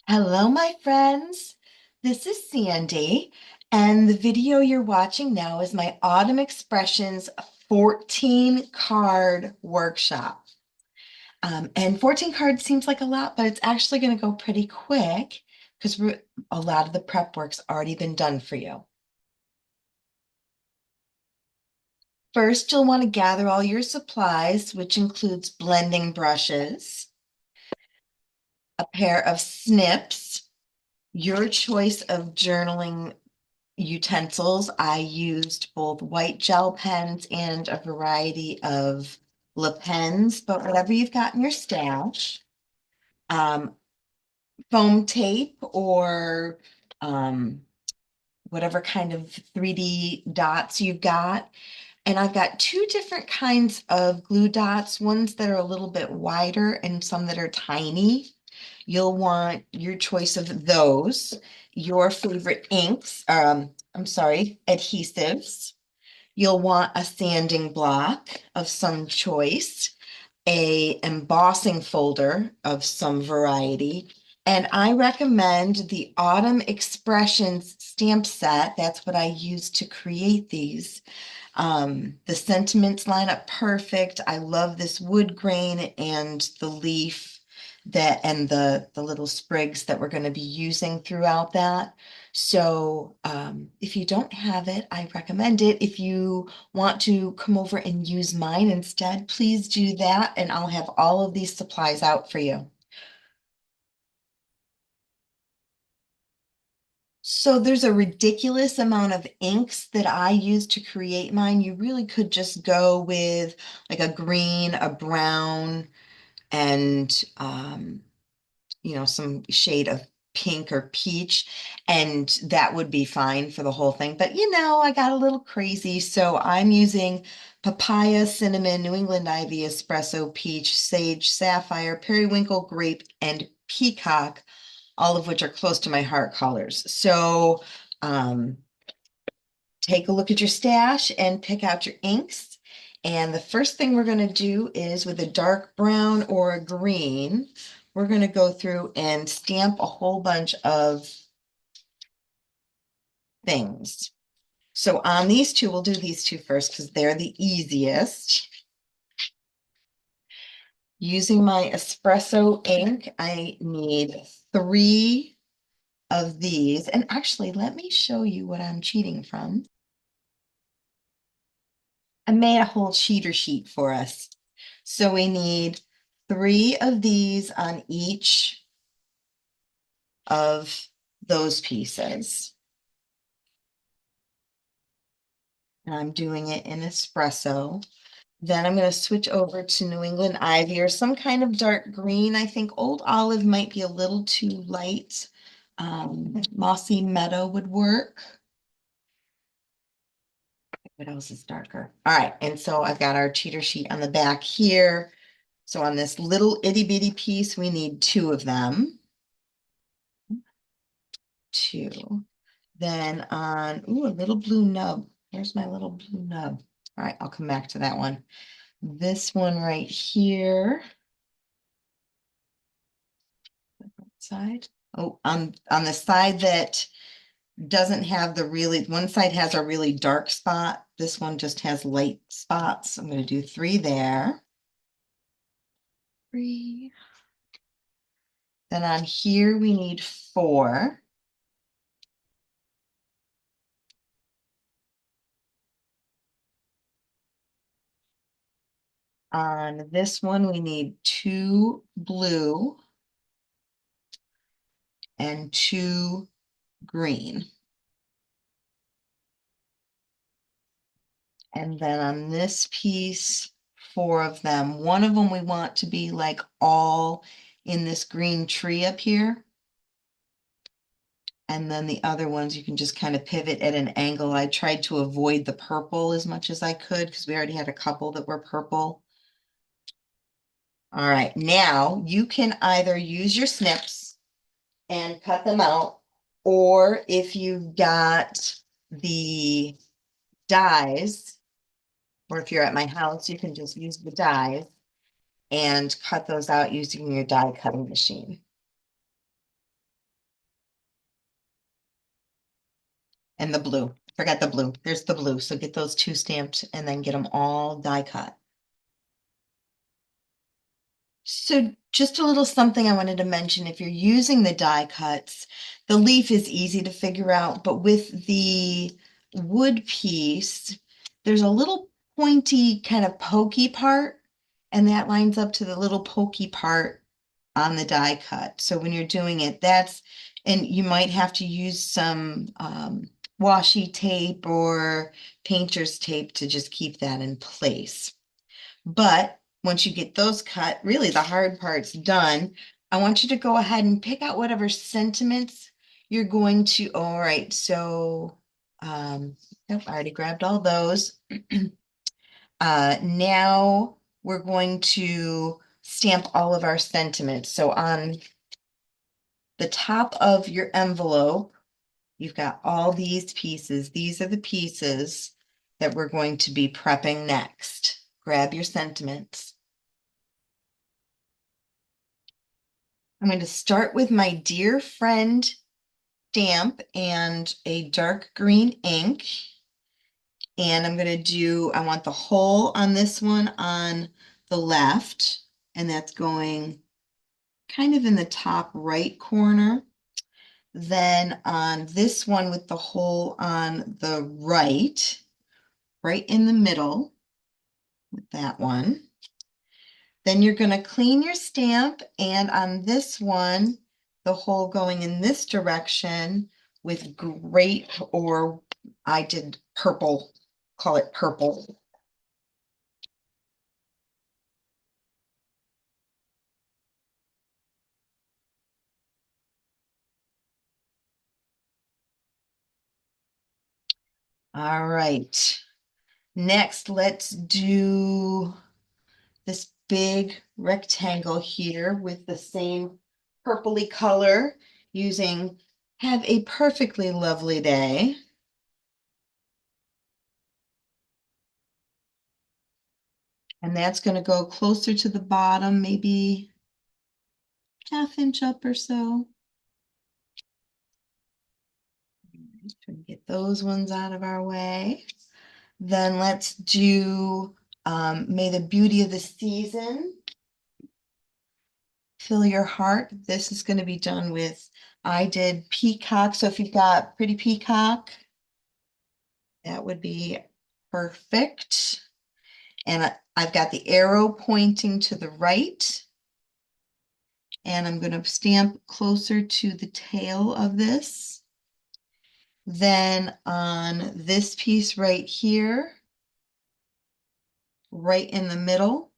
Hello, my friends. This is Sandy, and the video you're watching now is my Autumn Expressions 14 card workshop. And 14 cards seems like a lot, but it's actually going to go pretty quick because a lot of the prep work's already been done for you. First, you'll want to gather all your supplies, which includes blending brushes, a pair of snips, your choice of journaling utensils. I used both white gel pens and a variety of lip pens, but whatever you've got in your stash. Um, Foam tape or um, whatever kind of 3D dots you've got. And I've got two different kinds of glue dots, ones that are a little bit wider and some that are tiny. You'll want your choice of those, your favorite inks, I'm sorry, adhesives. You'll want a sanding block of some choice, a embossing folder of some variety, and I recommend the Autumn Expressions stamp set. That's what I use to create these. The sentiments line up perfect. I love this wood grain and the leaf that and the little sprigs that we're going to be using throughout that. So if you don't have it, I recommend it. If you want to come over and use mine instead, please do that, and I'll have all of these supplies out for you. So there's a ridiculous amount of inks that I use to create mine. You really could just go with like a green, a brown, and some shade of pink or peach, and that would be fine for the whole thing. But I got a little crazy, so I'm using papaya, cinnamon, New England ivy, espresso, peach, sage, sapphire, periwinkle, grape, and peacock, all of which are close to my heart colors. So um, take a look at your stash and pick out your inks. And the first thing we're going to do is with a dark brown or a green, we're going to go through and stamp a whole bunch of things. So on these two, we'll do these two first because they're the easiest. Using my espresso ink, I need 3 of these. And actually, let me show you what I'm cheating from. I made a whole cheater sheet for us. So we need 3 of these on each of those pieces. And I'm doing it in espresso. Then I'm going to switch over to New England ivy or some kind of dark green. I think old olive might be a little too light. Mossy meadow would work. What else is darker? All right, and so I've got our cheater sheet on the back here. So on this little itty bitty piece, we need 2 of them. 2. Then on, ooh, a little blue nub. Here's my little blue nub. All right, I'll come back to that one. This one right here. Side. Oh, on the side that doesn't have the really, one side has a really dark spot. This one just has light spots. I'm going to do 3 there. 3. Then on here we need 4. On this one we need 2 blue and 2 green. And then on this piece, 4 of them. One of them we want to be like all in this green tree up here. And then the other ones you can just kind of pivot at an angle. I tried to avoid the purple as much as I could because we already had a couple that were purple. All right, now you can either use your snips and cut them out, or if you've got the dies, or if you're at my house, you can just use the dies and cut those out using your die cutting machine. And the blue. Forgot the blue. There's the blue. So get those two stamped and then get them all die cut. So just a little something I wanted to mention. If you're using the die cuts, the leaf is easy to figure out, but with the wood piece, there's a little pointy kind of pokey part, and that lines up to the little pokey part on the die cut. So when you're doing it, and you might have to use some washi tape or painter's tape to just keep that in place. But once you get those cut, really the hard part's done. I want you to go ahead and pick out whatever sentiments you're going to, all right, so nope, I already grabbed all those. Now we're going to stamp all of our sentiments. So on the top of your envelope, you've got all these pieces. These are the pieces that we're going to be prepping next. Grab your sentiments. I'm going to start with my dear friend stamp and a dark green ink. And I'm going to do, I want the hole on this one on the left, and that's going kind of in the top right corner. Then on this one with the hole on the right, right in the middle with that one. Then you're going to clean your stamp, and on this one, the hole going in this direction with grape, or I did purple, call it purple. All right. Next, let's do this big rectangle here with the same purpley color using Have a Perfectly Lovely Day. And that's going to go closer to the bottom, maybe ½ inch up or so. Get those ones out of our way. Then let's do May the Beauty of the Season Fill Your Heart. This is going to be done with, I did peacock. So if you've got pretty peacock, that would be perfect. And I've got the arrow pointing to the right. And I'm going to stamp closer to the tail of this. Then on this piece right here, right in the middle,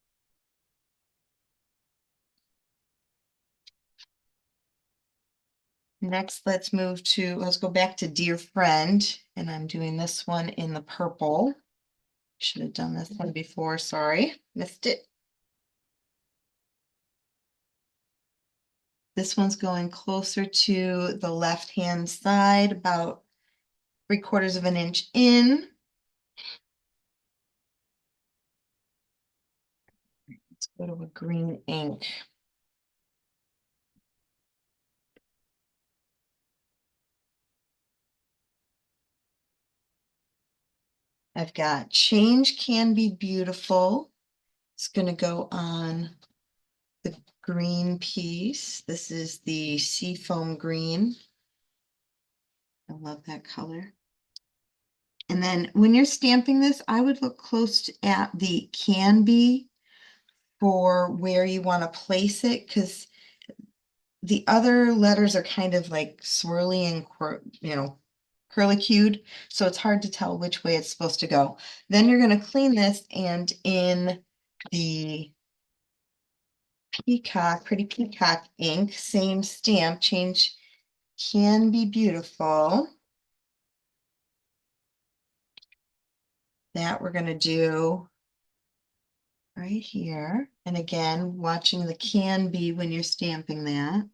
next, let's go back to Dear Friend, and I'm doing this one in the purple. Should have done this one before, sorry, missed it. This one's going closer to the left-hand side, about 3/4 of an inch in. Let's go to a green ink. I've got Change Can Be Beautiful. It's going to go on the green piece. This is the seafoam green. I love that color. And then when you're stamping this, I would look close at the Can Be for where you want to place it, because the other letters are kind of like swirly and, curlicued, so it's hard to tell which way it's supposed to go. Then you're going to clean this, and in the pretty peacock ink, same stamp, Change Can Be Beautiful. That we're going to do right here. And again, watching the can be when you're stamping that.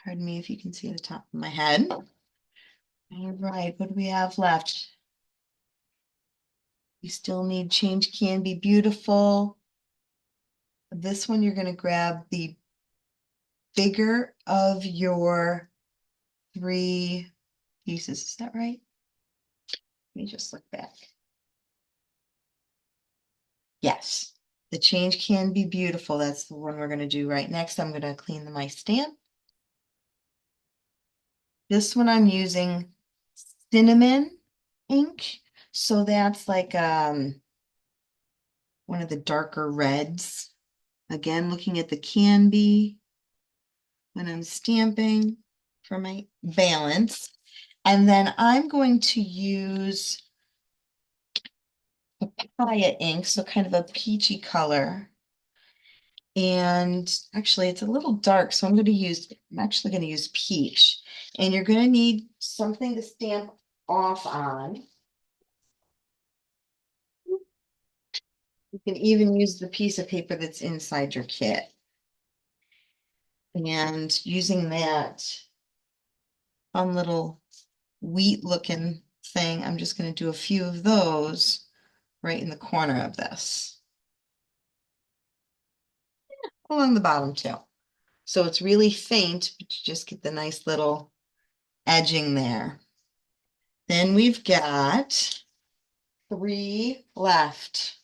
Pardon me if you can see the top of my head. All right, what do we have left? You still need Change Can Be Beautiful. This one, you're going to grab the bigger of your 3 pieces. Is that right? Let me just look back. Yes, the change can be beautiful. That's the one we're going to do right next. I'm going to clean my stamp. This one I'm using cinnamon ink. So that's like one of the darker reds. Again, looking at the can be when I'm stamping for my balance. And then I'm going to use papaya ink, so kind of a peachy color. And actually, it's a little dark, so I'm actually going to use peach. And you're going to need something to stamp off on. You can even use the piece of paper that's inside your kit. And using that fun little wheat looking thing, I'm just going to do a few of those right in the corner of this. Along the bottom too. So it's really faint, but you just get the nice little edging there. Then we've got 3 left.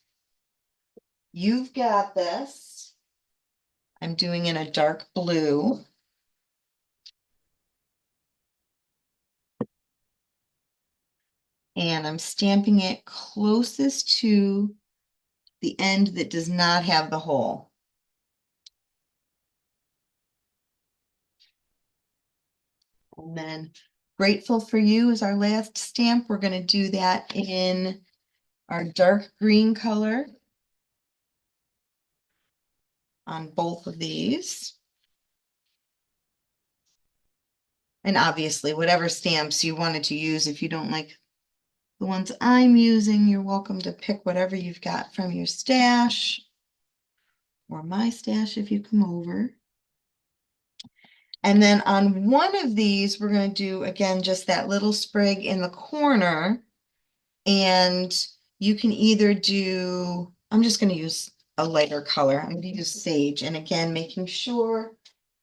You've got this. I'm doing in a dark blue. And I'm stamping it closest to the end that does not have the hole. And then Grateful for You is our last stamp. We're going to do that in our dark green color on both of these. And obviously, whatever stamps you wanted to use, if you don't like the ones I'm using, you're welcome to pick whatever you've got from your stash or my stash if you come over. And then on one of these, we're going to do, again, just that little sprig in the corner. And you can either do, I'm just going to use a lighter color. I'm going to use sage. And again, making sure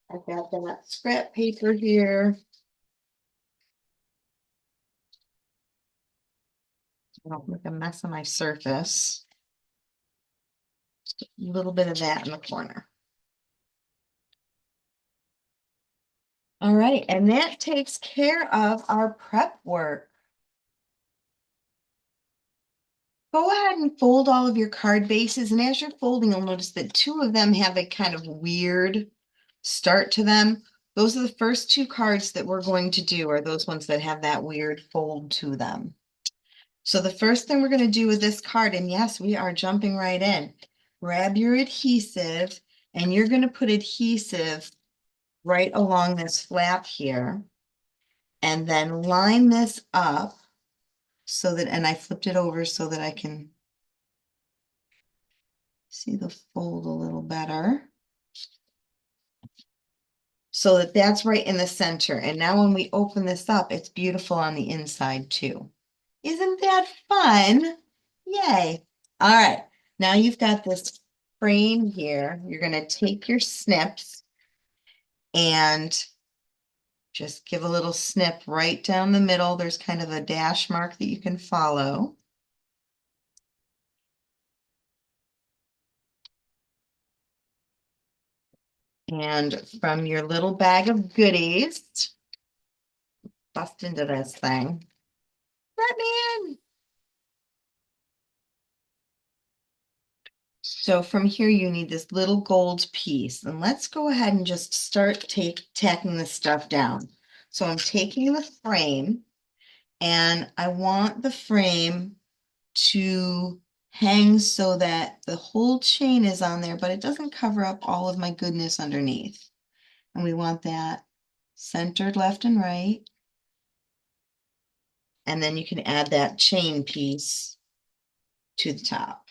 I've got that scrap paper here. I don't make a mess of my surface. Just a little bit of that in the corner. All right, and that takes care of our prep work. Go ahead and fold all of your card bases, and as you're folding, you'll notice that 2 of them have a kind of weird start to them. Those are the first 2 cards that we're going to do, are those ones that have that weird fold to them. So the first thing we're going to do with this card, and yes, we are jumping right in. Grab your adhesive, and you're going to put adhesive right along this flap here, and then line this up so that, and I flipped it over so that I can see the fold a little better. So that that's right in the center. And now when we open this up, it's beautiful on the inside too. Isn't that fun? Yay. All right. Now you've got this frame here. You're going to take your snips and just give a little snip right down the middle. There's kind of a dash mark that you can follow. And from your little bag of goodies, bust into this thing. Let me in. So from here, you need this little gold piece. And let's go ahead and just start tacking this stuff down. So I'm taking the frame, and I want the frame to hang so that the whole chain is on there, but it doesn't cover up all of my goodness underneath. And we want that centered left and right. And then you can add that chain piece to the top.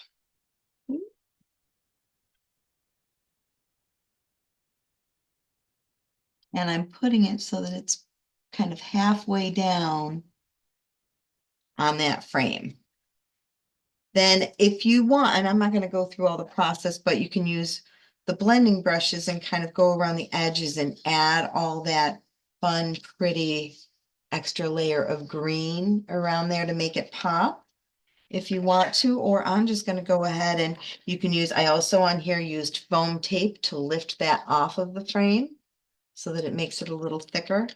And I'm putting it so that it's kind of halfway down on that frame. Then if you want, and I'm not going to go through all the process, but you can use the blending brushes and kind of go around the edges and add all that fun, pretty extra layer of green around there to make it pop if you want to, or I'm just going to go ahead and you can use, I also on here used foam tape to lift that off of the frame so that it makes it a little thicker.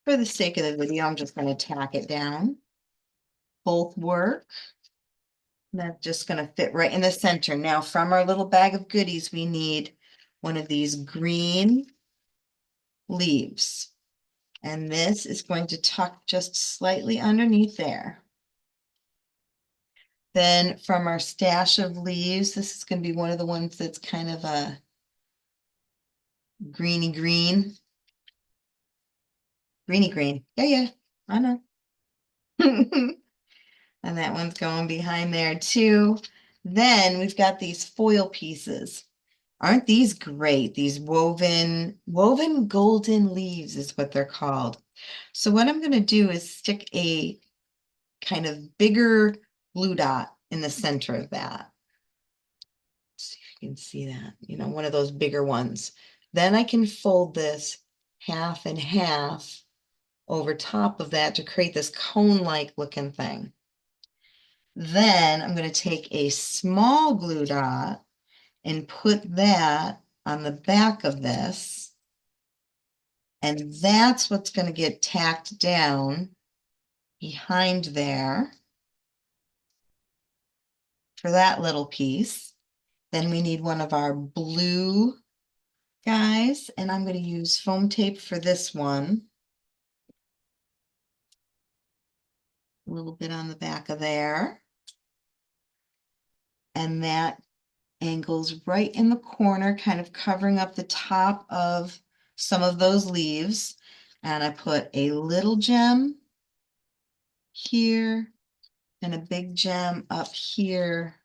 For the sake of the video, I'm just going to tack it down. Both work. That's just going to fit right in the center. Now from our little bag of goodies, we need one of these green leaves. And this is going to tuck just slightly underneath there. Then from our stash of leaves, this is going to be one of the ones that's kind of a greeny green. Greeny green. Yeah, yeah, I know. And that one's going behind there too. Then we've got these foil pieces. Aren't these great? These woven golden leaves is what they're called. So what I'm going to do is stick a kind of bigger blue dot in the center of that. Let's see if you can see that, you know, one of those bigger ones. Then I can fold this half and half over top of that to create this cone-like looking thing. Then I'm going to take a small glue dot and put that on the back of this. And that's what's going to get tacked down behind there for that little piece. Then we need one of our blue guys, and I'm going to use foam tape for this one. A little bit on the back of there. And that angles right in the corner, kind of covering up the top of some of those leaves. And I put a little gem here and a big gem up here.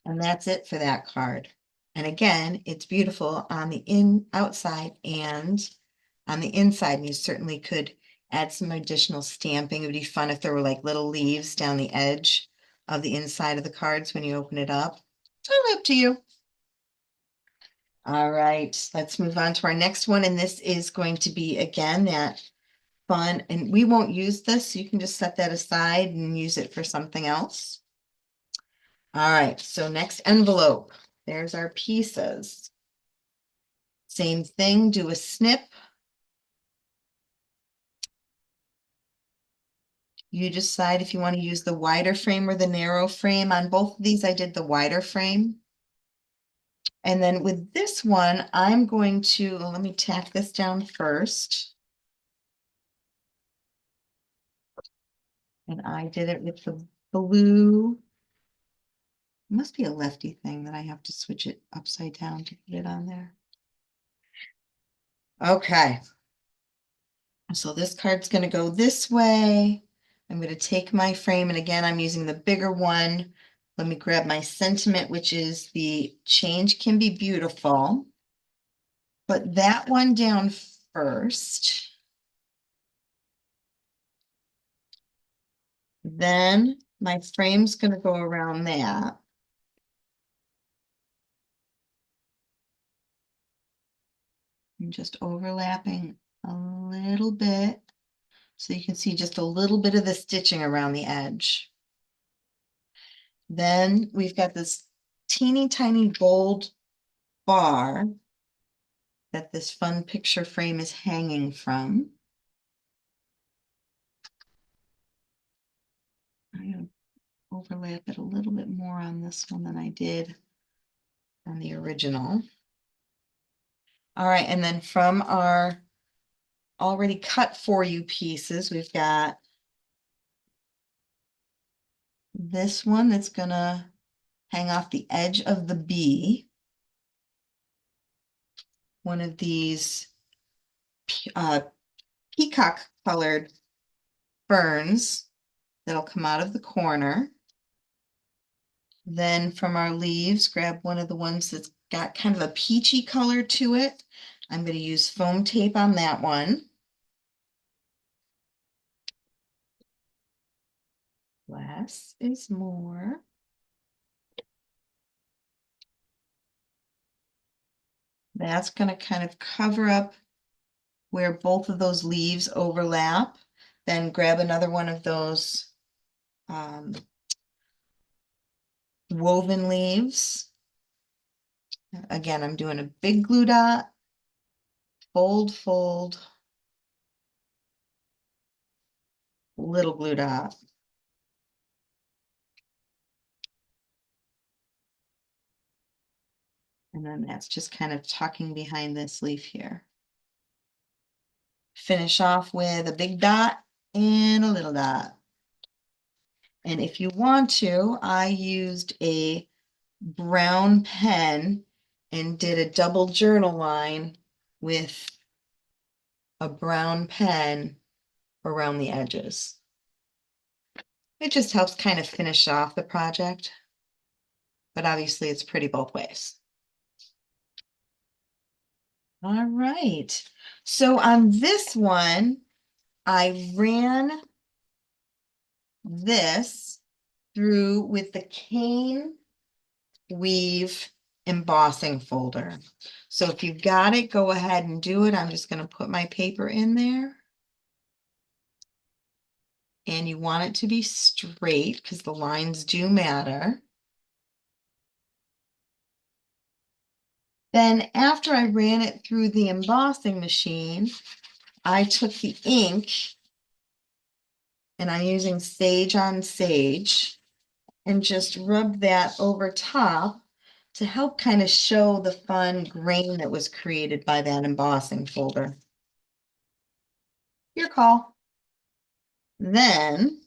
And that's it for that card. And again, it's beautiful on the outside and on the inside. And you certainly could add some additional stamping. It would be fun if there were like little leaves down the edge of the inside of the cards when you open it up. Totally up to you. All right, let's move on to our next one. And this is going to be, again, that fun. And we won't use this. So you can just set that aside and use it for something else. All right, so next envelope. There's our pieces. Same thing, do a snip. You decide if you want to use the wider frame or the narrow frame. On both of these, I did the wider frame. And then with this one, I'm going to, let me tack this down first. And I did it with the blue. It must be a lefty thing that I have to switch it upside down to put it on there. Okay. So this card's going to go this way. I'm going to take my frame, and again, I'm using the bigger one. Let me grab my sentiment, which is the change can be beautiful. Put that one down first. Then my frame's going to go around that. I'm just overlapping a little bit so you can see just a little bit of the stitching around the edge. Then we've got this teeny tiny gold bar that this fun picture frame is hanging from. I'm going to overlap it a little bit more on this one than I did on the original. All right, and then from our already cut for you pieces, we've got this one that's going to hang off the edge of the bee. One of these peacock colored ferns that'll come out of the corner. Then from our leaves, grab one of the ones that's got kind of a peachy color to it. I'm going to use foam tape on that one. Less is more. That's going to kind of cover up where both of those leaves overlap. Then grab another one of those woven leaves. Again, I'm doing a big glue dot, fold, fold, little glue dot. And then that's just kind of tucking behind this leaf here. Finish off with a big dot and a little dot. And if you want to, I used a brown pen and did a double journal line with a brown pen around the edges. It just helps kind of finish off the project, but obviously it's pretty both ways. All right. So on this one, I ran this through with the cane weave embossing folder. So if you've got it, go ahead and do it. I'm just going to put my paper in there. And you want it to be straight because the lines do matter. Then after I ran it through the embossing machine, I took the ink and I'm using Sage on Sage and just rubbed that over top to help kind of show the fun grain that was created by that embossing folder. Your call. Then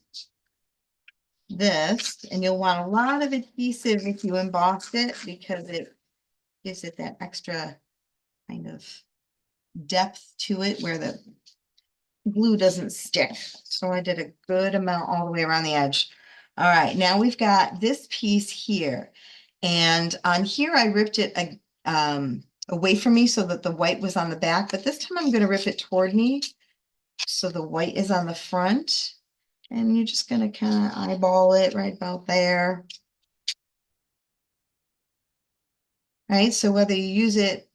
this, and you'll want a lot of adhesive if you embossed it because it gives it that extra kind of depth to it where the glue doesn't stick. So I did a good amount all the way around the edge. All right, now we've got this piece here. And on here, I ripped it away from me so that the white was on the back. But this time I'm going to rip it toward me so the white is on the front. And you're just going to kind of eyeball it right about there. Right, so whether you use it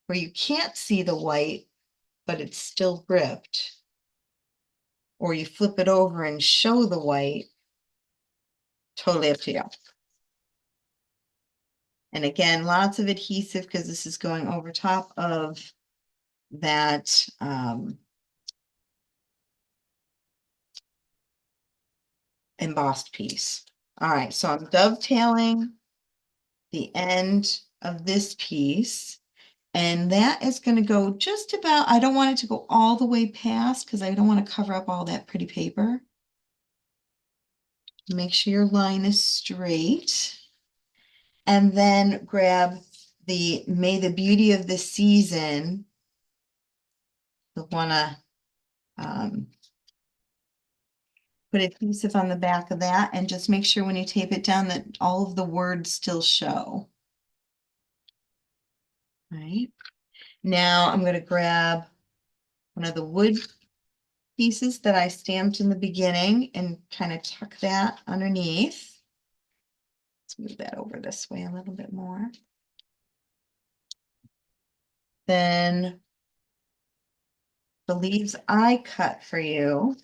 where you can't see the white, but it's still gripped, or you flip it over and show the white, totally up to you. And again, lots of adhesive because this is going over top of that embossed piece. All right, so I'm dovetailing the end of this piece, and that is going to go just about, I don't want it to go all the way past because I don't want to cover up all that pretty paper. Make sure your line is straight. And then grab the May the Beauty of the Season. You'll want to put adhesive on the back of that and just make sure when you tape it down that all of the words still show. All right. Now I'm going to grab one of the wood pieces that I stamped in the beginning and kind of tuck that underneath. Let's move that over this way a little bit more. Then the leaves I cut for you.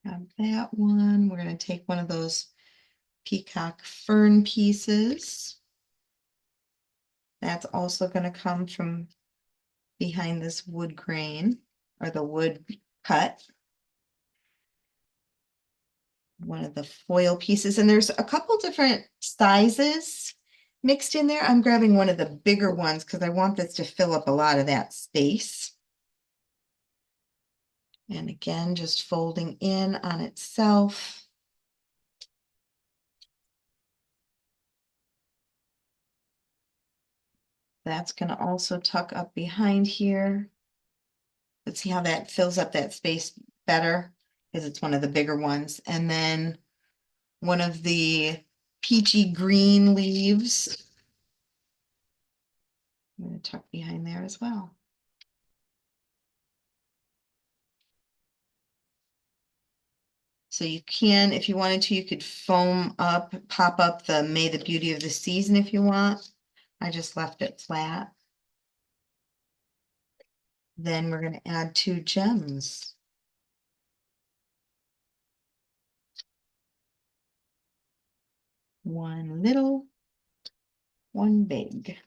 Got that one. We're going to take one of those peacock fern pieces. That's also going to come from behind this wood grain or the wood cut. One of the foil pieces, and there's a couple different sizes mixed in there. I'm grabbing one of the bigger ones because I want this to fill up a lot of that space. And again, just folding in on itself. That's going to also tuck up behind here. Let's see how that fills up that space better because it's one of the bigger ones. And then one of the peachy green leaves. I'm going to tuck behind there as well. So you can, if you wanted to, you could foam up, pop up the May the Beauty of the Season if you want. I just left it flat. Then we're going to add 2 gems. One little, one big.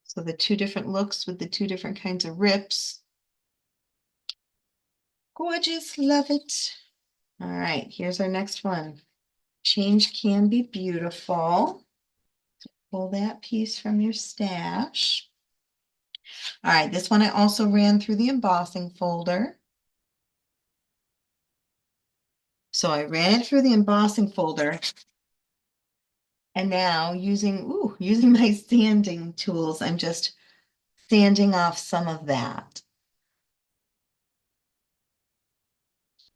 So the 2 different looks with the 2 different kinds of rips. Gorgeous, love it. All right, here's our next one. Change can be beautiful. Pull that piece from your stash. All right, this one I also ran through the embossing folder. So I ran it through the embossing folder. And now using my sanding tools, I'm just sanding off some of that.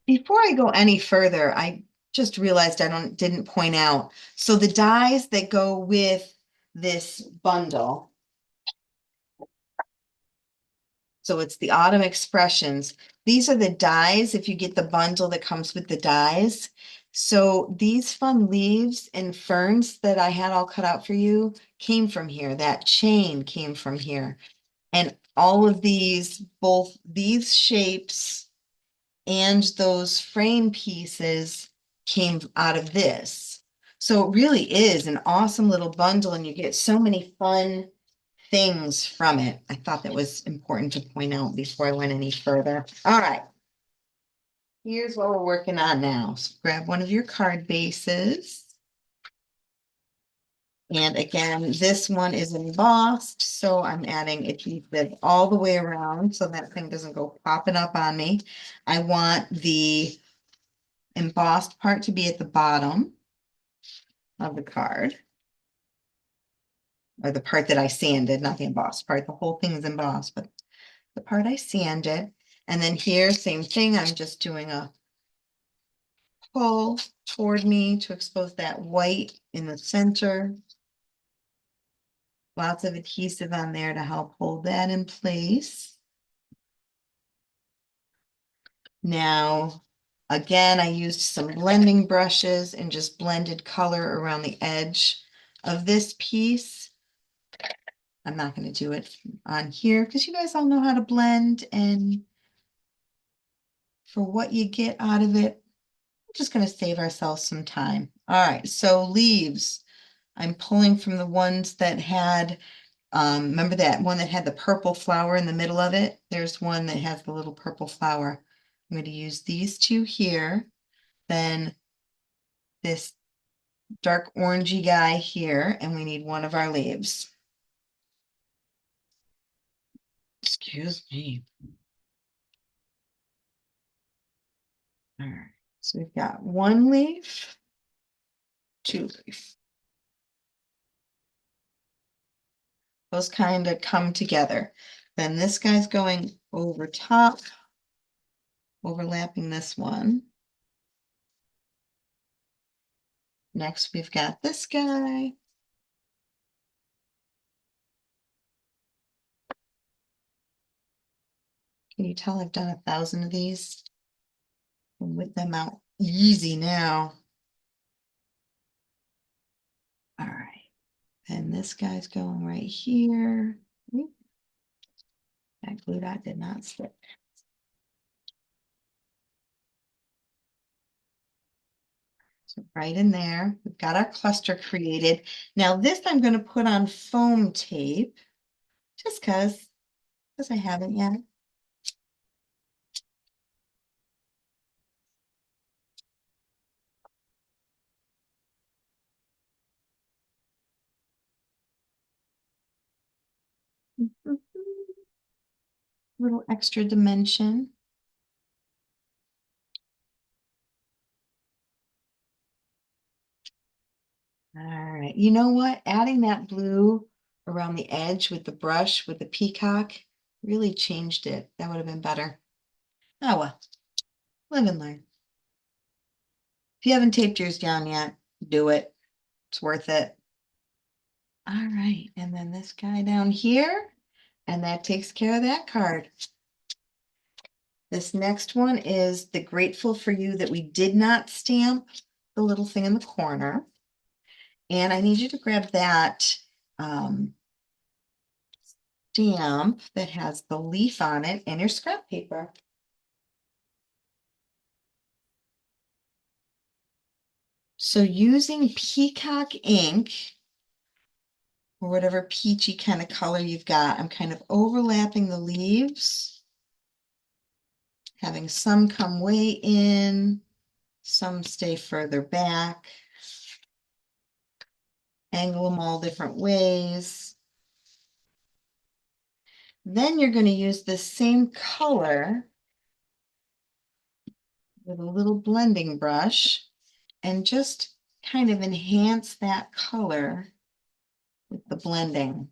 Before I go any further, I just realized didn't point out. So the dies that go with this bundle, so it's the Autumn Expressions. These are the dies if you get the bundle that comes with the dies. So these fun leaves and ferns that I had all cut out for you came from here. That chain came from here. And all of these, both these shapes and those frame pieces came out of this. So it really is an awesome little bundle, and you get so many fun things from it. I thought that was important to point out before I went any further. All right. Here's what we're working on now. So grab one of your card bases. And again, this one is embossed, so I'm adding adhesive all the way around so that thing doesn't go popping up on me. I want the embossed part to be at the bottom of the card, or the part that I sanded, not the embossed part. The whole thing is embossed, but the part I sanded. And then here, same thing, I'm just doing a pull toward me to expose that white in the center. Lots of adhesive on there to help hold that in place. Now, again, I used some blending brushes and just blended color around the edge of this piece. I'm not going to do it on here because you guys all know how to blend, and for what you get out of it, we're just going to save ourselves some time. All right, so leaves. I'm pulling from the ones that had, remember that one that had the purple flower in the middle of it? There's one that has the little purple flower. I'm going to use these 2 here. Then this dark orangey guy here, and we need one of our leaves. Excuse me. All right, so we've got 1 leaf, 2 leaf. Those kind of come together. Then this guy's going over top, overlapping this one. Next, we've got this guy. Can you tell I've done 1,000 of these? And with them out easy now. All right. And this guy's going right here. Oop. That glue dot did not stick. So right in there, we've got our cluster created. Now this I'm going to put on foam tape just because I haven't yet. Little extra dimension. All right, you know what? Adding that blue around the edge with the brush with the peacock really changed it. That would have been better. Oh well, live and learn. If you haven't taped yours down yet, do it. It's worth it. All right, and then this guy down here, and that takes care of that card. This next one is the Grateful for You that we did not stamp. the little thing in the corner. And I need you to grab that stamp that has the leaf on it and your scrap paper. So using peacock ink, or whatever peachy kind of color you've got, I'm kind of overlapping the leaves, having some come way in, some stay further back, angle them all different ways. Then you're going to use the same color with a little blending brush and just kind of enhance that color with the blending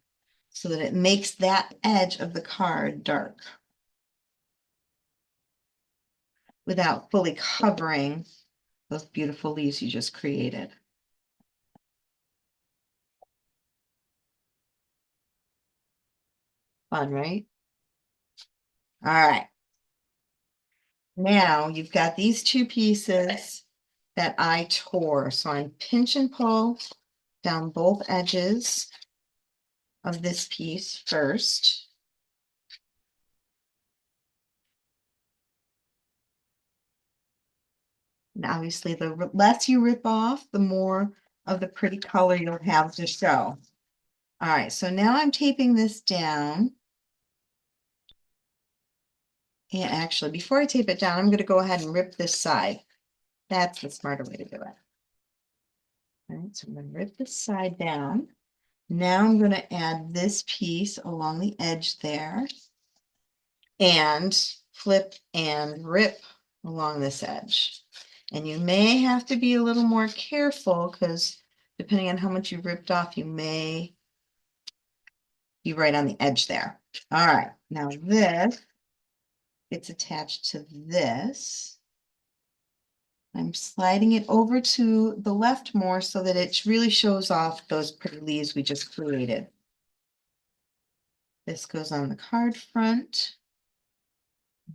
so that it makes that edge of the card dark without fully covering those beautiful leaves you just created. Fun, right? All right. Now you've got these two pieces that I tore. So I'm pinch and pull down both edges of this piece first. And obviously, the less you rip off, the more of the pretty color you'll have to show. All right, so now I'm taping this down. And actually, before I tape it down, I'm going to go ahead and rip this side. That's the smarter way to do it. All right, so I'm going to rip this side down. Now I'm going to add this piece along the edge there and flip and rip along this edge. And you may have to be a little more careful because depending on how much you ripped off, you may be right on the edge there. All right, now this gets attached to this. I'm sliding it over to the left more so that it really shows off those pretty leaves we just created. This goes on the card front.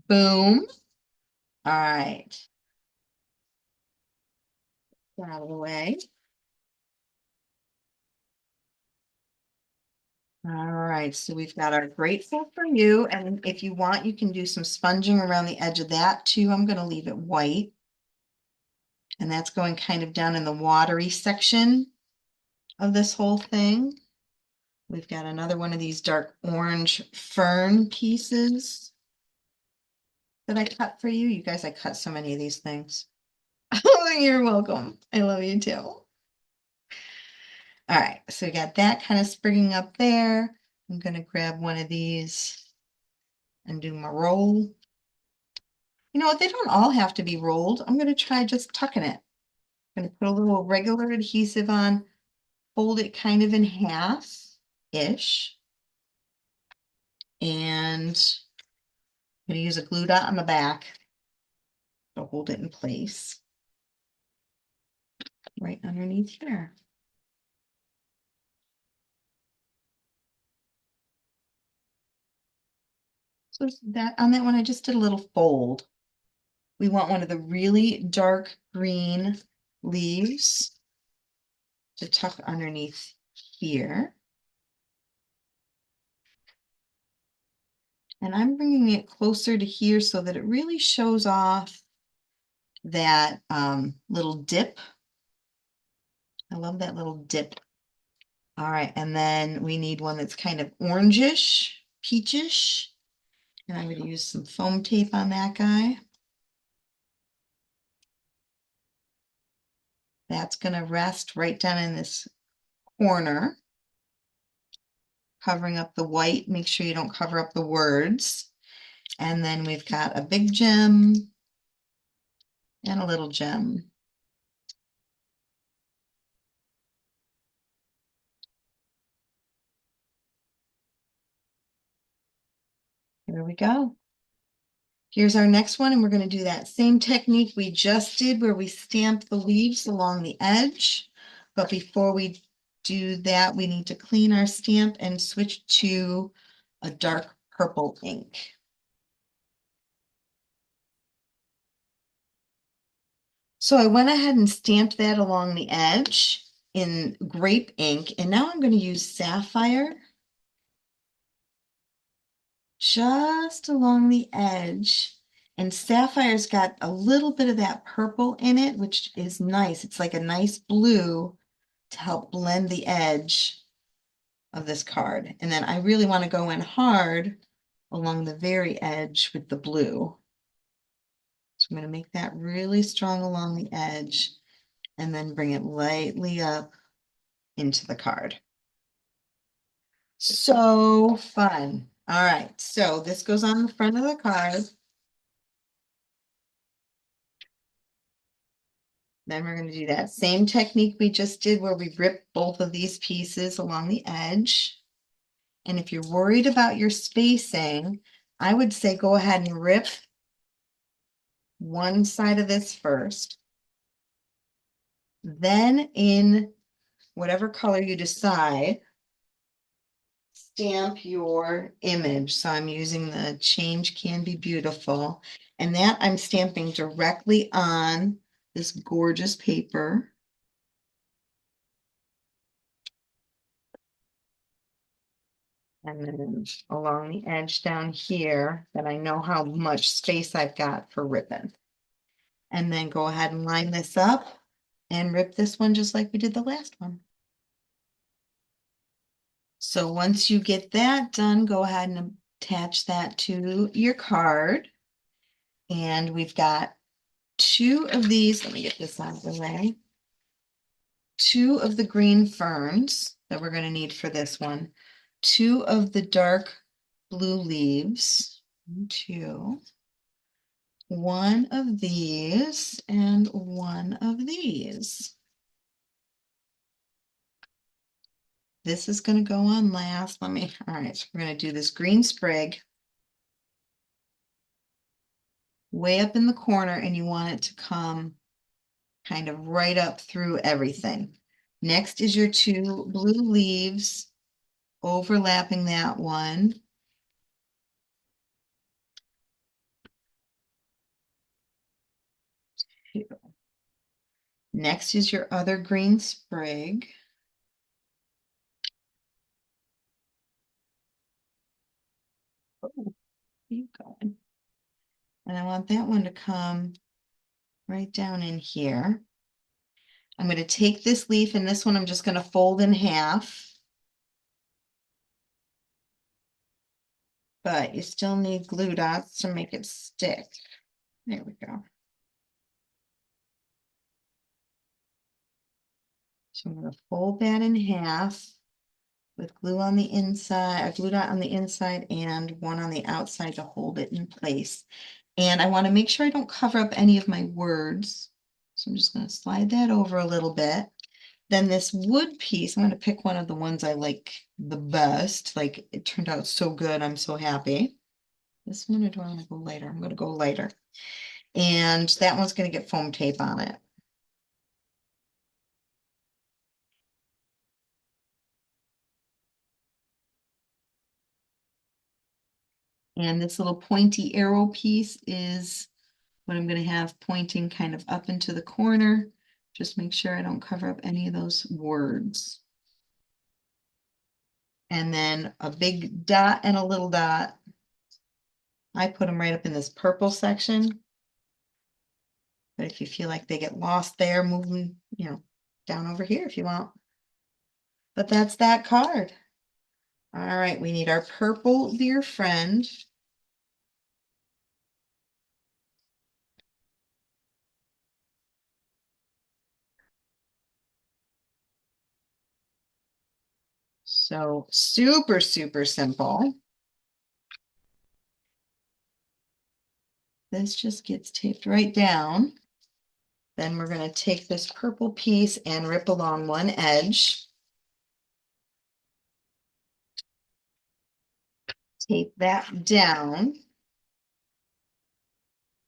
Boom. All right. Get out of the way. All right, so we've got our grateful for you. And if you want, you can do some sponging around the edge of that too. I'm going to leave it white. And that's going kind of down in the watery section of this whole thing. We've got another one of these dark orange fern pieces that I cut for you. You guys, I cut so many of these things. Oh, you're welcome. I love you too. All right, so we got that kind of springing up there. I'm going to grab one of these and do my roll. You know what? They don't all have to be rolled. I'm going to try just tucking it. I'm going to put a little regular adhesive on, fold it kind of in half-ish. And I'm going to use a glue dot on the back to hold it in place right underneath here. So that on that one, I just did a little fold. We want one of the really dark green leaves to tuck underneath here. And I'm bringing it closer to here so that it really shows off that little dip. I love that little dip. All right, and then we need one that's kind of orangish, peachish. And I'm going to use some foam tape on that guy. That's going to rest right down in this corner, covering up the white. Make sure you don't cover up the words. And then we've got a big gem and a little gem. Here we go. Here's our next one, and we're going to do that same technique we just did where we stamped the leaves along the edge. But before we do that, we need to clean our stamp and switch to a dark purple ink. So I went ahead and stamped that along the edge in grape ink, and now I'm going to use sapphire just along the edge. And sapphire's got a little bit of that purple in it, which is nice. It's like a nice blue to help blend the edge of this card. And then I really want to go in hard along the very edge with the blue. So I'm going to make that really strong along the edge and then bring it lightly up into the card. So fun. All right, so this goes on the front of the card. Then we're going to do that same technique we just did where we rip both of these pieces along the edge. And if you're worried about your spacing, I would say go ahead and rip one side of this first. Then in whatever color you decide, stamp your image. So I'm using the Change Can Be Beautiful, and that I'm stamping directly on this gorgeous paper. And then along the edge down here that I know how much space I've got for ripping. And then go ahead and line this up and rip this one just like we did the last one. So once you get that done, go ahead and attach that to your card. And we've got two of these. Let me get this out of the way. Two of the green ferns that we're going to need for this one. Two of the dark blue leaves. Two. One of these and one of these. This is going to go on last. All right, so we're going to do this green sprig way up in the corner, and you want it to come kind of right up through everything. Next is your two blue leaves overlapping that one. Two. Next is your other green sprig. Oh, keep going. And I want that one to come right down in here. I'm going to take this leaf, and this one I'm just going to fold in half. But you still need glue dots to make it stick. There we go. So I'm going to fold that in half with glue on the inside, a glue dot on the inside and one on the outside to hold it in place. And I want to make sure I don't cover up any of my words. So I'm just going to slide that over a little bit. Then this wood piece, I'm going to pick one of the ones I like the best. Like it turned out so good. I'm so happy. This one, or do I want to go lighter? I'm going to go lighter. And that one's going to get foam tape on it. And this little pointy arrow piece is what I'm going to have pointing kind of up into the corner. Just make sure I don't cover up any of those words. And then a big dot and a little dot. I put them right up in this purple section. But if you feel like they get lost there, move them, down over here if you want. But that's that card. All right, we need our purple dear friend. So super, super simple. This just gets taped right down. Then we're going to take this purple piece and rip along one edge. Tape that down.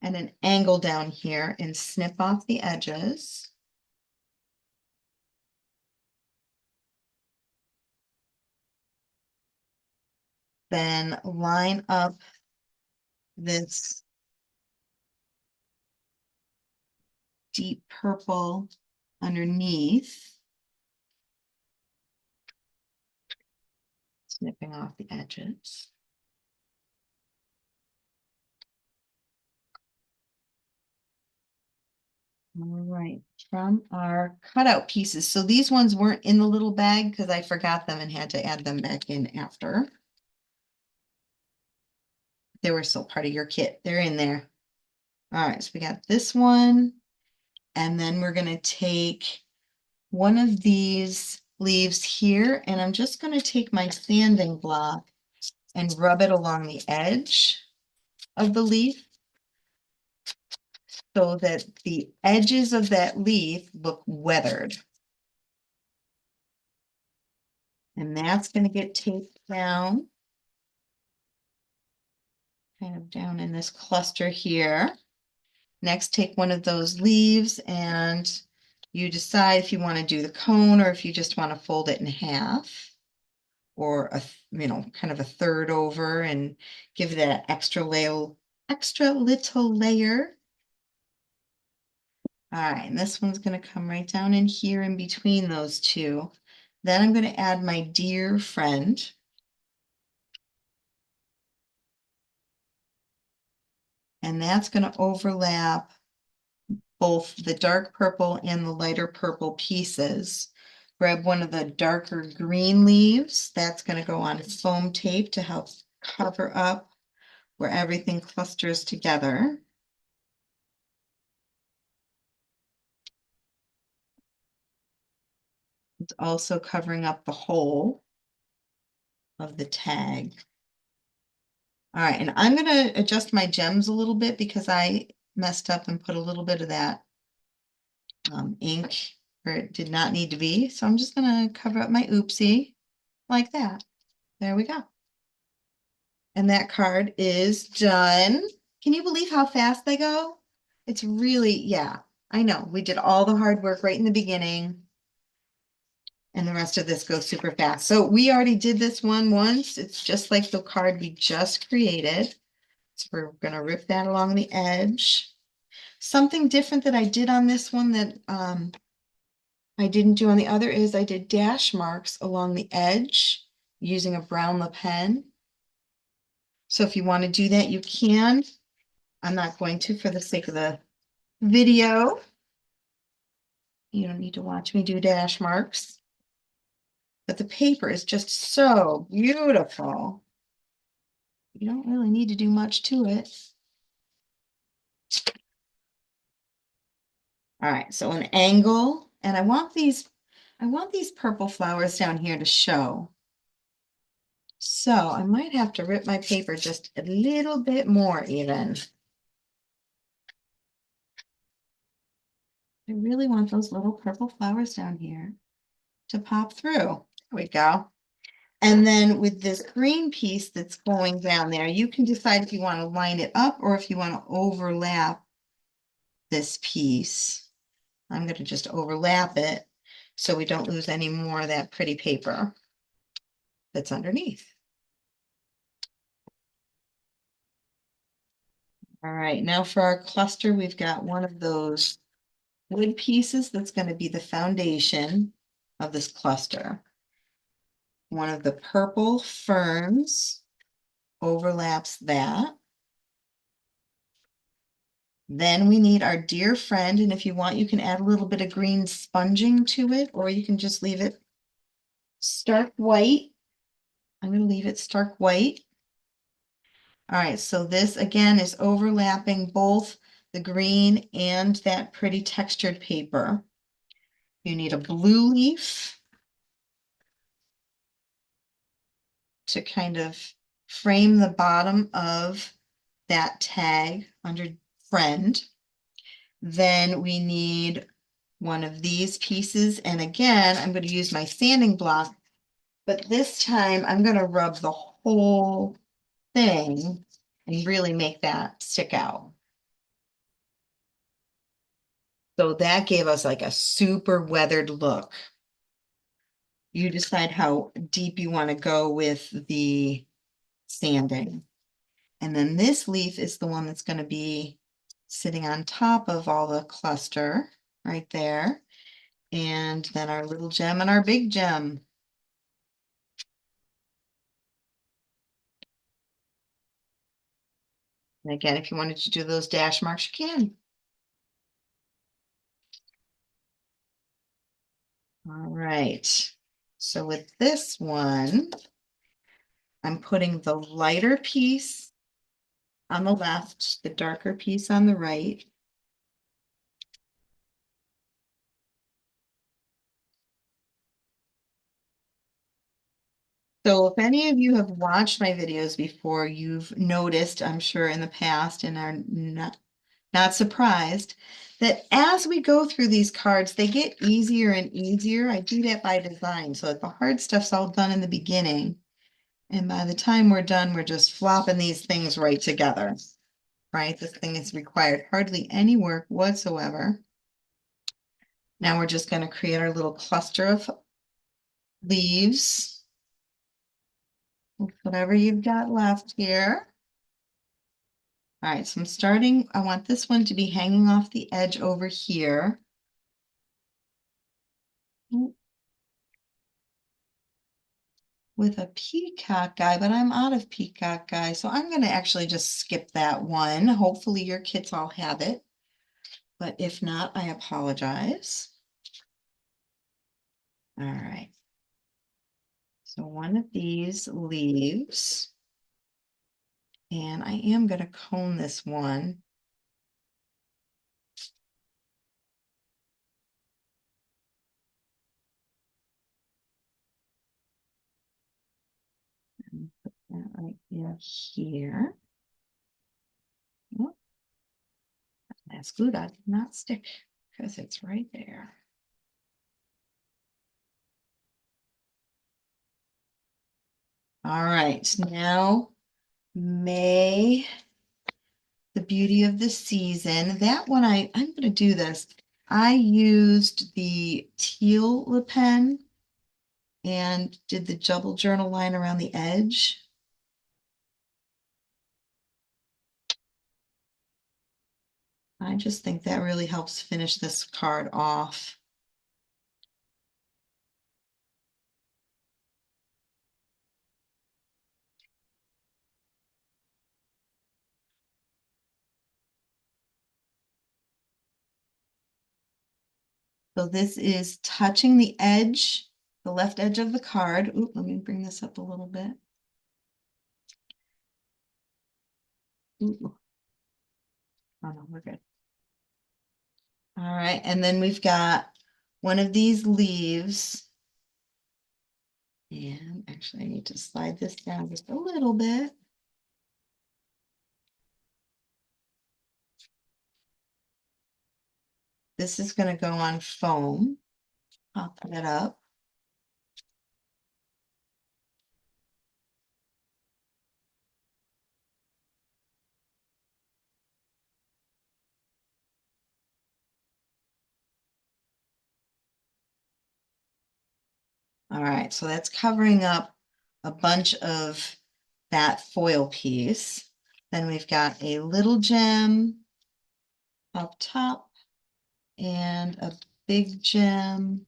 And an angle down here and snip off the edges. Then line up this deep purple underneath, snipping off the edges. All right, from our cutout pieces. So these ones weren't in the little bag because I forgot them and had to add them back in after. They were still part of your kit. They're in there. All right, so we got this one. And then we're going to take one of these leaves here, and I'm just going to take my sanding block and rub it along the edge of the leaf so that the edges of that leaf look weathered. And that's going to get taped down, kind of down in this cluster here. Next, take one of those leaves and you decide if you want to do the cone or if you just want to fold it in half, or kind of a third over and give that extra little layer. All right, and this one's going to come right down in here in between those two. Then I'm going to add my dear friend. And that's going to overlap both the dark purple and the lighter purple pieces. Grab one of the darker green leaves. That's going to go on foam tape to help cover up where everything clusters together. It's also covering up the hole of the tag. All right, and I'm going to adjust my gems a little bit because I messed up and put a little bit of that ink where it did not need to be. So I'm just going to cover up my oopsie like that. There we go. And that card is done. Can you believe how fast they go? It's really, yeah, I know. We did all the hard work right in the beginning. And the rest of this goes super fast. So we already did this one once. It's just like the card we just created. So we're going to rip that along the edge. Something different that I did on this one that I didn't do on the other is I did dash marks along the edge using a brown Le Pen. So if you want to do that, you can. I'm not going to for the sake of the video. You don't need to watch me do dash marks. But the paper is just so beautiful. You don't really need to do much to it. All right, so an angle, and I want these purple flowers down here to show. So I might have to rip my paper just a little bit more even. I really want those little purple flowers down here to pop through. There we go. And then with this green piece that's going down there, you can decide if you want to line it up or if you want to overlap this piece. I'm going to just overlap it so we don't lose any more of that pretty paper that's underneath. All right, now for our cluster, we've got one of those wood pieces that's going to be the foundation of this cluster. One of the purple ferns overlaps that. Then we need our dear friend, and if you want, you can add a little bit of green sponging to it, or you can just leave it stark white. I'm going to leave it stark white. All right, so this again is overlapping both the green and that pretty textured paper. You need a blue leaf to kind of frame the bottom of that tag under friend. Then we need one of these pieces. And again, I'm going to use my sanding block, but this time I'm going to rub the whole thing and really make that stick out. So that gave us like a super weathered look. You decide how deep you want to go with the sanding. And then this leaf is the one that's going to be sitting on top of all the cluster right there. And then our little gem and our big gem. And again, if you wanted to do those dash marks, you can. All right. So with this one, I'm putting the lighter piece on the left, the darker piece on the right. So if any of you have watched my videos before, you've noticed, I'm sure in the past, and are not surprised, that as we go through these cards, they get easier and easier. I do that by design, so that the hard stuff's all done in the beginning. And by the time we're done, we're just flopping these things right together, right? This thing has required hardly any work whatsoever. Now we're just going to create our little cluster of leaves with whatever you've got left here. All right, so I'm starting, I want this one to be hanging off the edge over here. With a peacock guy, but I'm out of peacock guy, so I'm going to actually just skip that one. Hopefully your kits all have it, but if not, I apologize. All right. So one of these leaves, and I am going to cone this one. And put that right in here. Oh, that's glue dot did not stick because it's right there. All right, now May, the beauty of the season. That one, I'm going to do this. I used the teal lip pen and did the double journal line around the edge. I just think that really helps finish this card off. So this is touching the edge, the left edge of the card. Ooh, let me bring this up a little bit. Ooh. Oh no, we're good. All right, and then we've got one of these leaves. And actually, I need to slide this down just a little bit. This is going to go on foam. I'll put it up. All right, so that's covering up a bunch of that foil piece. Then we've got a little gem up top and a big gem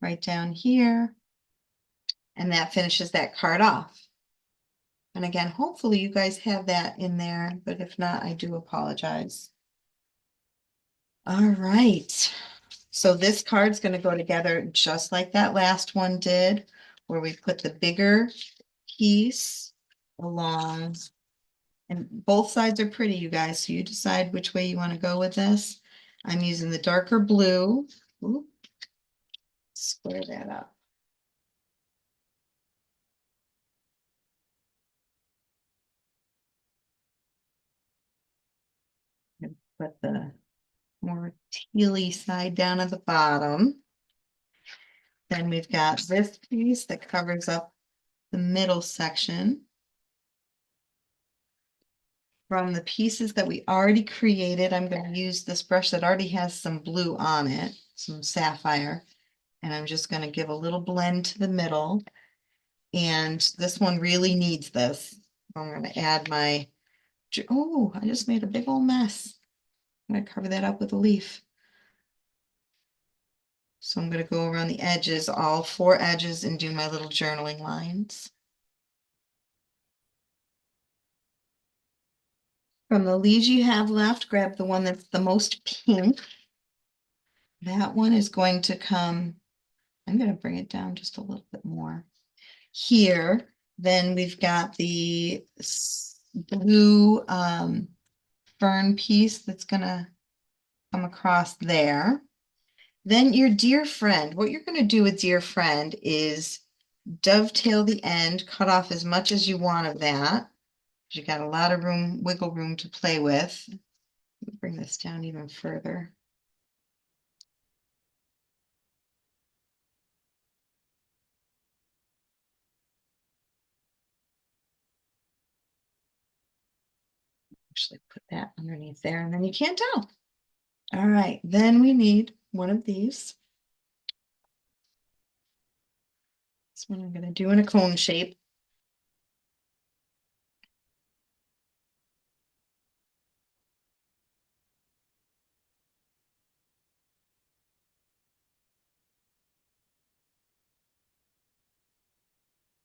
right down here. And that finishes that card off. And again, hopefully you guys have that in there, but if not, I do apologize. All right. So this card's going to go together just like that last one did, where we put the bigger piece along. And both sides are pretty, you guys, so you decide which way you want to go with this. I'm using the darker blue. Ooh, square that up. And put the more tealy side down at the bottom. Then we've got this piece that covers up the middle section. From the pieces that we already created, I'm going to use this brush that already has some blue on it, some sapphire, and I'm just going to give a little blend to the middle. And this one really needs this. I'm going to add my Oh, I just made a big old mess. I'm gonna cover that up with a leaf. So I'm gonna go around the edges, all four edges, and do my little journaling lines. From the leaves you have left, grab the one that's the most pink. That one is going to come, I'm going to bring it down just a little bit more. Here, then we've got the blue fern piece that's going to come across there. Then your dear friend, what you're going to do with dear friend is dovetail the end, cut off as much as you want of that. You got a lot of room, wiggle room to play with. Bring this down even further. Actually put that underneath there and then you can't tell. All right, then we need one of these. This one I'm going to do in a cone shape.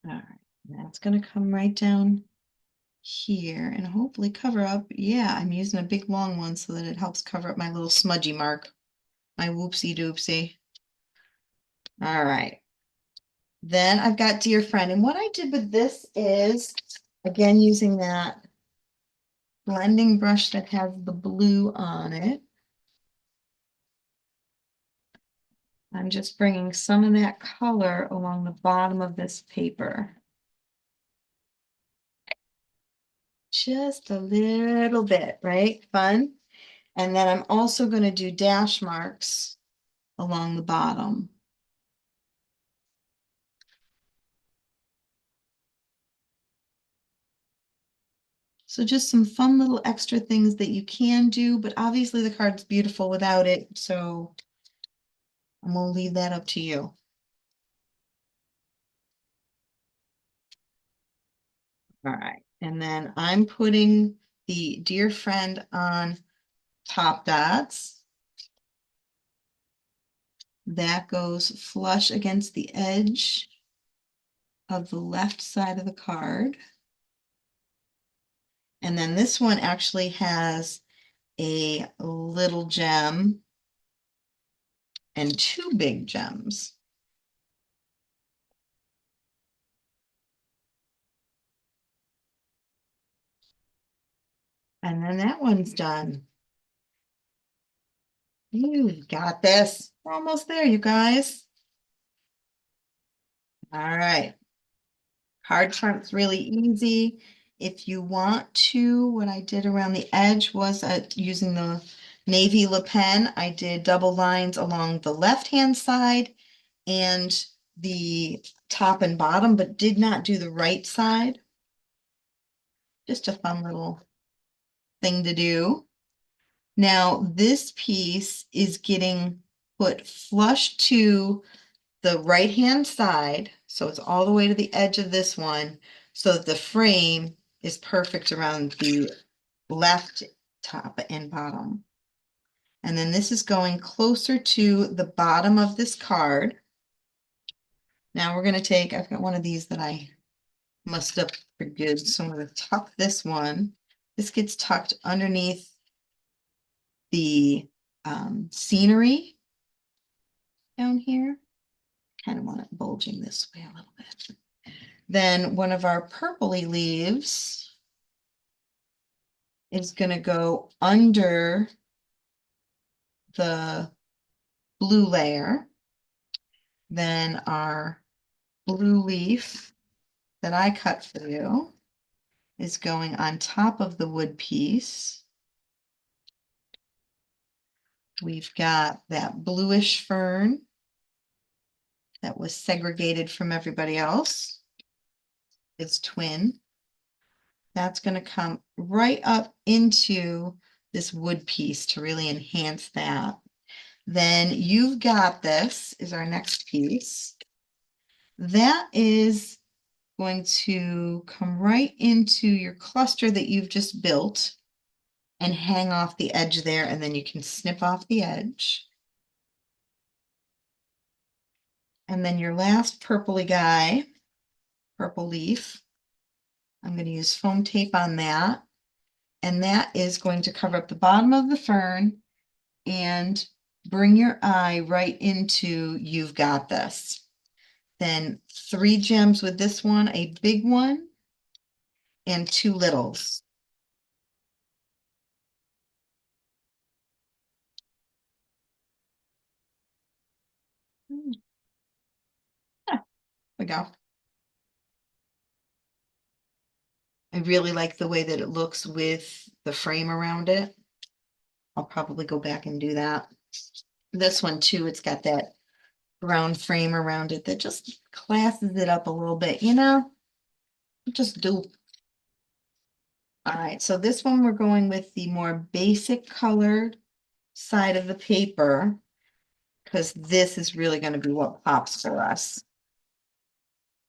All right, that's going to come right down here and hopefully cover up. Yeah, I'm using a big long one so that it helps cover up my little smudgy mark, my whoopsie doopsie. All right. Then I've got dear friend. And what I did with this is, again, using that blending brush that has the blue on it. I'm just bringing some of that color along the bottom of this paper. Just a little bit, right? Fun. And then I'm also going to do dash marks along the bottom. So just some fun little extra things that you can do, but obviously the card's beautiful without it, so I'm going to leave that up to you. All right, and then I'm putting the dear friend on top dots. That goes flush against the edge of the left side of the card. And then this one actually has a little gem and two big gems. And then that one's done. You've got this. We're almost there, you guys. All right. Card front's really easy. If you want to, what I did around the edge was using the navy Le Pen, I did double lines along the left-hand side and the top and bottom, but did not do the right side. Just a fun little thing to do. Now, this piece is getting put flush to the right-hand side, so it's all the way to the edge of this one, so that the frame is perfect around the left top and bottom. And then this is going closer to the bottom of this card. Now we're going to take, I've got one of these that I mussed up for good, so I'm going to tuck this one. This gets tucked underneath the scenery down here. Kind of want it bulging this way a little bit. Then one of our purpley leaves is going to go under the blue layer. Then our blue leaf that I cut for you is going on top of the wood piece. We've got that bluish fern that was segregated from everybody else. Its twin. That's going to come right up into this wood piece to really enhance that. Then you've got this is our next piece. That is going to come right into your cluster that you've just built and hang off the edge there, and then you can snip off the edge. And then your last purpley guy, purple leaf, I'm going to use foam tape on that. And that is going to cover up the bottom of the fern and bring your eye right into "You've Got This." Then 3 gems with this one, a big one and 2 littles. There we go. I really like the way that it looks with the frame around it. I'll probably go back and do that. This one too, it's got that brown frame around it that just classes it up a little bit, you know? Just do. All right, so this one we're going with the more basic colored side of the paper because this is really going to be what pops for us.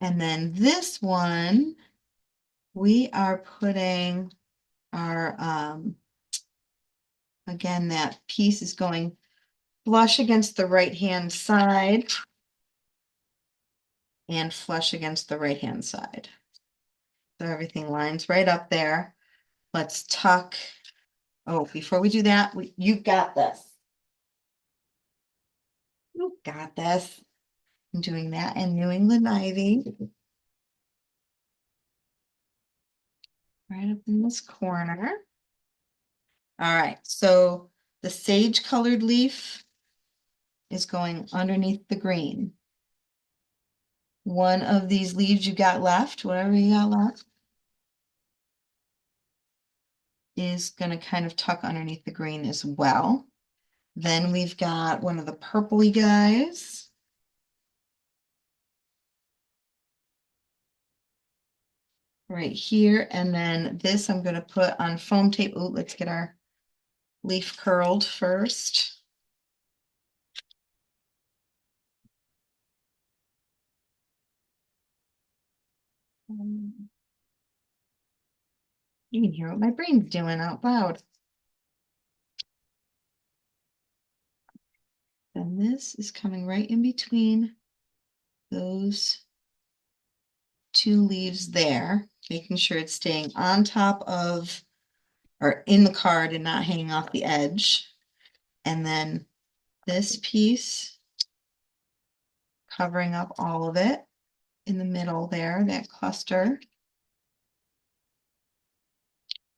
And then this one, we are putting our, again, that piece is going flush against the right-hand side and flush against the right-hand side. So everything lines right up there. Let's tuck. Oh, before we do that, you've got this. You've got this. I'm doing that in New England Ivy. Right up in this corner. All right, so the sage colored leaf is going underneath the green. One of these leaves you got left, whatever you got left, is going to kind of tuck underneath the green as well. Then we've got one of the purpley guys. Right here, and then this I'm going to put on foam tape. Ooh, let's get our leaf curled first. You can hear what my brain's doing out loud. Then this is coming right in between those 2 leaves there, making sure it's staying on top of or in the card and not hanging off the edge. And then this piece covering up all of it in the middle there, that cluster.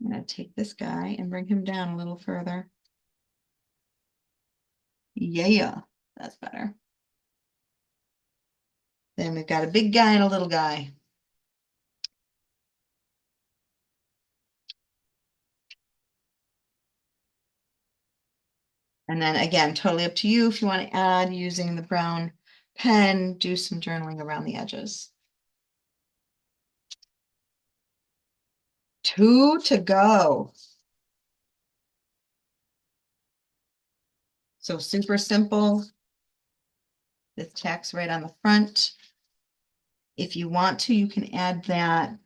I'm going to take this guy and bring him down a little further. Yeah, that's better. Then we've got a big guy and a little guy. And then again, totally up to you if you want to add using the brown pen, do some journaling around the edges. 2 to go. So super simple. This tack's right on the front. If you want to, you can add that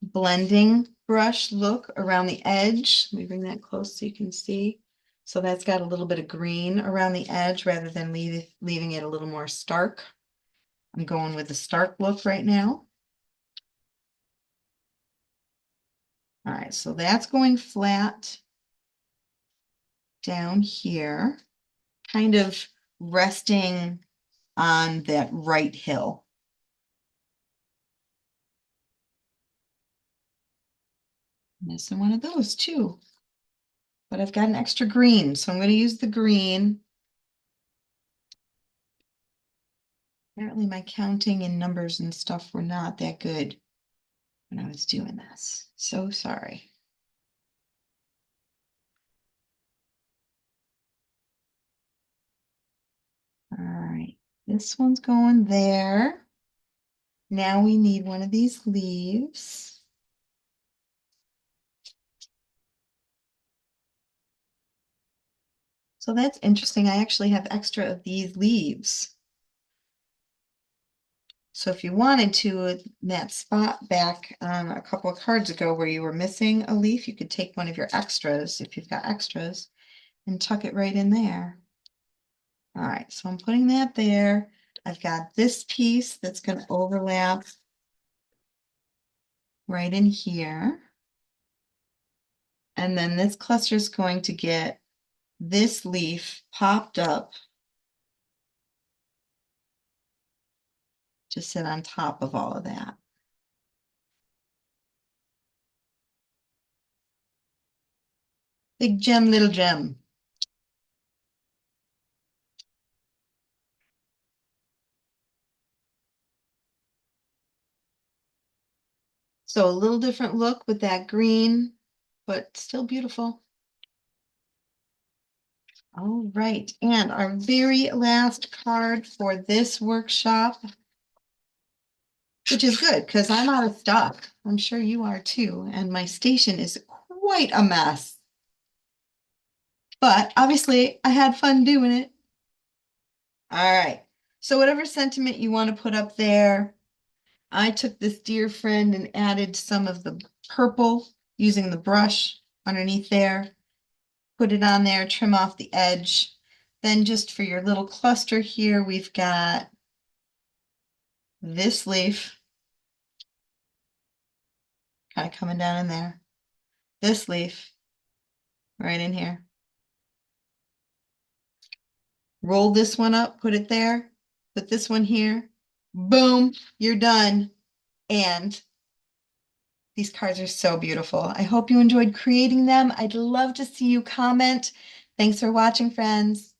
blending brush look around the edge. Let me bring that close so you can see. So that's got a little bit of green around the edge rather than leaving it a little more stark. I'm going with the stark look right now. All right, so that's going flat down here, kind of resting on that right hill. Missing one of those too. But I've got an extra green, so I'm going to use the green. Apparently my counting and numbers and stuff were not that good when I was doing this. So sorry. All right, this one's going there. Now we need one of these leaves. So that's interesting. I actually have extra of these leaves. So if you wanted to, in that spot back a couple of cards ago where you were missing a leaf, you could take one of your extras, if you've got extras, and tuck it right in there. All right, so I'm putting that there. I've got this piece that's going to overlap right in here. And then this cluster is going to get this leaf popped up to sit on top of all of that. Big gem, little gem. So a little different look with that green, but still beautiful. All right, and our very last card for this workshop, which is good because I'm out of stock. I'm sure you are too, and my station is quite a mess. But obviously, I had fun doing it. All right, so whatever sentiment you want to put up there, I took this dear friend and added some of the purple using the brush underneath there. Put it on there, trim off the edge. Then just for your little cluster here, we've got this leaf kind of coming down in there. This leaf right in here. Roll this one up, put it there, put this one here. Boom, you're done. And these cards are so beautiful. I hope you enjoyed creating them. I'd love to see you comment. Thanks for watching, friends.